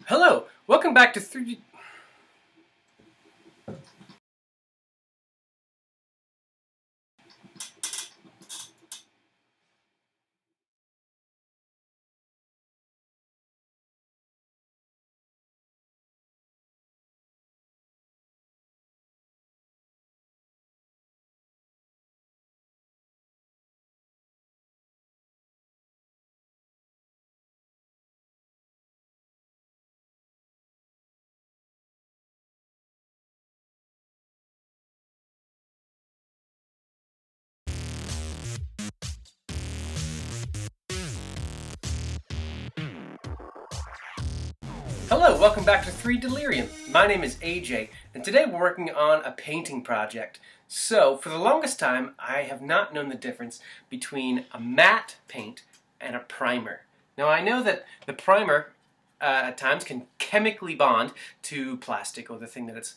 Hello, welcome back to 3D. Hello, welcome back to 3 Delirium. My name is AJ, and today we're working on a painting project. So, for the longest time, I have not known the difference between a matte paint and a primer. Now, I know that the primer at times can chemically bond to plastic or the thing that it's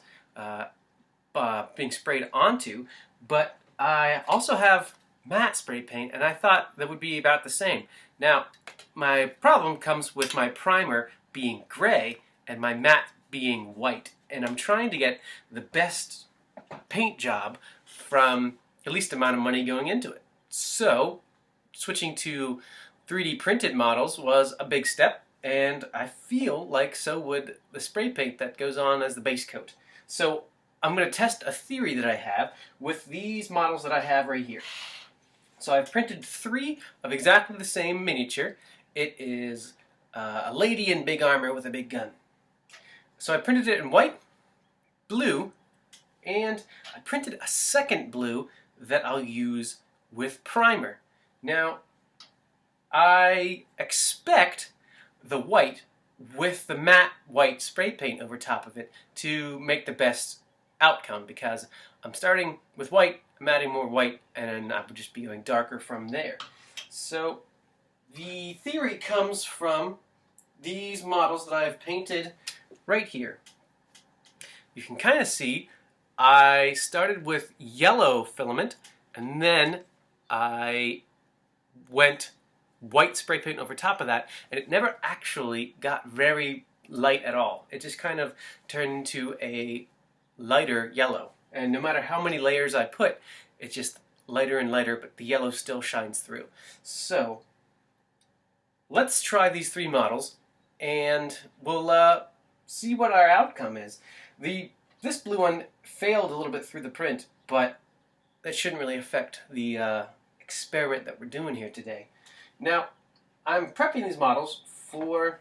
being sprayed onto, but I also have matte spray paint, and I thought that would be about the same. Now, my problem comes with my primer being gray and my matte being white, and I'm trying to get the best paint job from the least amount of money going into it. So, switching to 3D printed models was a big step, and I feel like so would the spray paint that goes on as the base coat. So, I'm going to test a theory that I have with these models that I have right here. So I've printed 3 of exactly the same miniature. It is a lady in big armor with a big gun. So I printed it in white, blue, and I printed a second blue that I'll use with primer. Now, I expect the white with the matte white spray paint over top of it to make the best outcome, because I'm starting with white, I'm adding more white, and I would just be going darker from there. So the theory comes from these models that I've painted right here. You can kind of see I started with yellow filament, and then I went white spray paint over top of that, and it never actually got very light at all. It just kind of turned into a lighter yellow, and no matter how many layers I put, it's just lighter and lighter, but the yellow still shines through. So let's try these 3 models, and we'll see what our outcome is. This blue one failed a little bit through the print, but that shouldn't really affect the experiment that we're doing here today. Now, I'm prepping these models for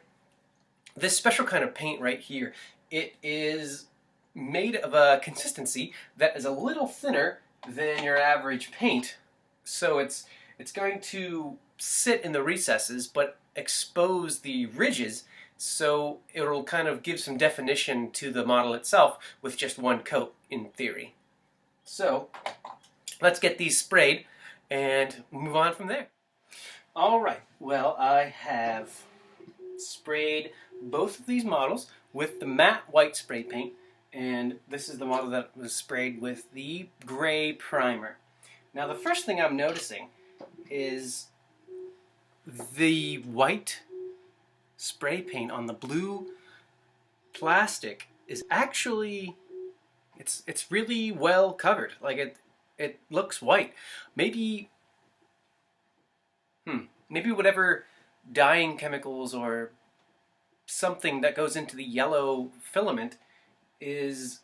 this special kind of paint right here. It is made of a consistency that is a little thinner than your average paint, so it's going to sit in the recesses but expose the ridges, so it'll kind of give some definition to the model itself with just one coat, in theory. So let's get these sprayed and move on from there. Alright, well, I have sprayed both of these models with the matte white spray paint, and this is the model that was sprayed with the gray primer. Now, the first thing I'm noticing is the white spray paint on the blue plastic is actually, it's really well covered. Like, it looks white. Maybe whatever dyeing chemicals or something that goes into the yellow filament is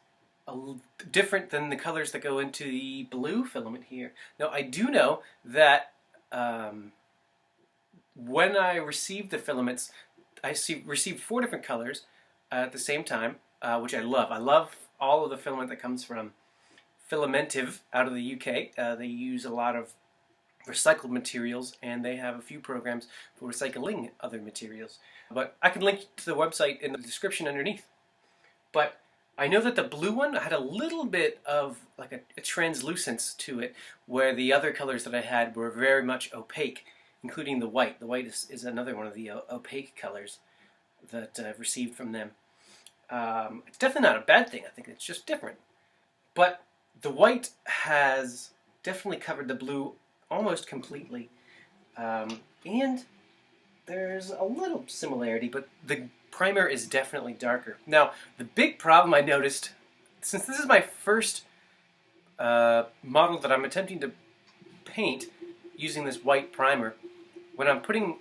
different than the colors that go into the blue filament here. Now, I do know that when I received the filaments, I received 4 different colors at the same time, which I love. I love all of the filament that comes from Filamentive out of the UK. They use a lot of recycled materials, and they have a few programs for recycling other materials. But I can link to the website in the description underneath. But I know that the blue one had a little bit of like a translucence to it, where the other colors that I had were very much opaque, including the white. The white is another one of the opaque colors that I've received from them. It's definitely not a bad thing. I think it's just different. But the white has definitely covered the blue almost completely. And there's a little similarity, but the primer is definitely darker. Now, the big problem I noticed, since this is my first model that I'm attempting to paint using this white primer, when I'm putting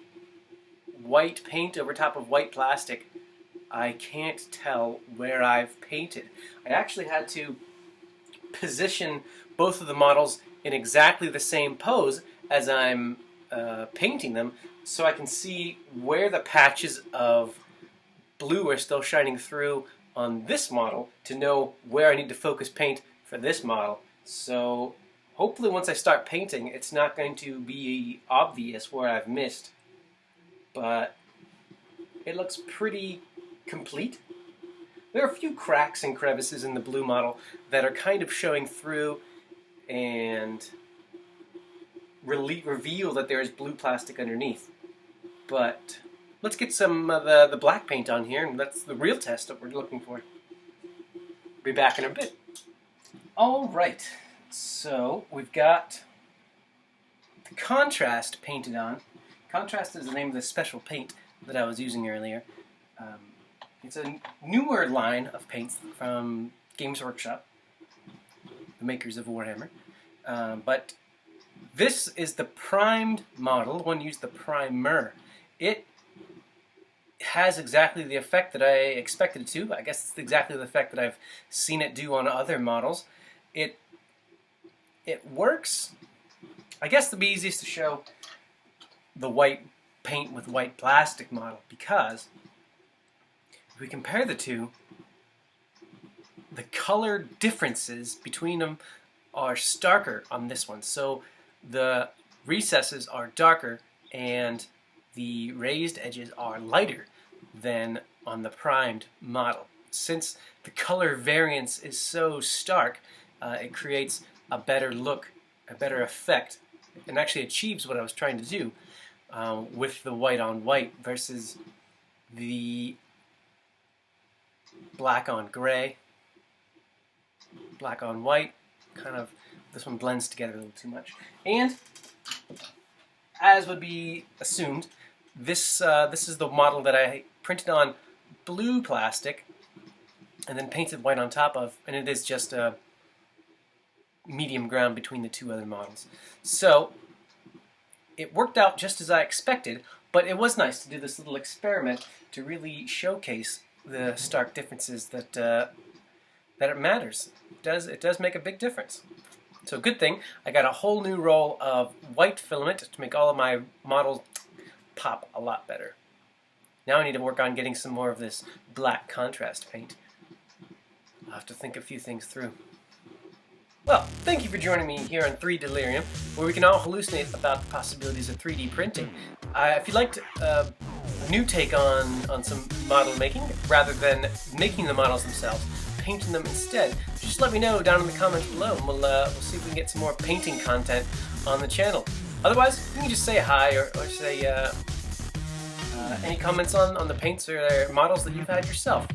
white paint over top of white plastic, I can't tell where I've painted. I actually had to position both of the models in exactly the same pose as I'm painting them, so I can see where the patches of blue are still shining through on this model to know where I need to focus paint for this model. So hopefully once I start painting, it's not going to be obvious where I've missed, but it looks pretty complete. There are a few cracks and crevices in the blue model that are kind of showing through and reveal that there is blue plastic underneath. But let's get some of the black paint on here, and that's the real test that we're looking for. Be back in a bit. Alright, so we've got the contrast painted on. Contrast is the name of the special paint that I was using earlier. It's a newer line of paints from Games Workshop, the makers of Warhammer. But this is the primed model. One used the primer. It has exactly the effect that I expected it to. I guess it's exactly the effect that I've seen it do on other models. It works. I guess it'd be easiest to show the white paint with white plastic model, because if we compare the two, the color differences between them are starker on this one. So the recesses are darker and the raised edges are lighter than on the primed model. Since the color variance is so stark, it creates a better look, a better effect, and actually achieves what I was trying to do with the white on white versus the black on gray, black on white. Kind of, this one blends together a little too much. And as would be assumed, this is the model that I printed on blue plastic and then painted white on top of, and it is just a medium ground between the two other models. So it worked out just as I expected, but it was nice to do this little experiment to really showcase the stark differences that it matters. It does make a big difference. So good thing I got a whole new roll of white filament to make all of my models pop a lot better. Now I need to work on getting some more of this black contrast paint. I'll have to think a few things through. Well, thank you for joining me here on 3 Delirium, where we can all hallucinate about the possibilities of 3D printing. If you'd like a new take on some model making, rather than making the models themselves, painting them instead, just let me know down in the comments below, and we'll see if we can get some more painting content on the channel. Otherwise, you can just say hi or say any comments on the paints or models that you've had yourself.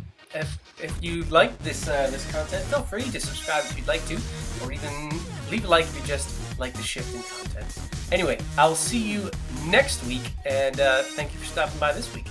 If you like this content, feel free to subscribe if you'd like to, or even leave a like if you just like the shift in content. Anyway, I'll see you next week, and thank you for stopping by this week.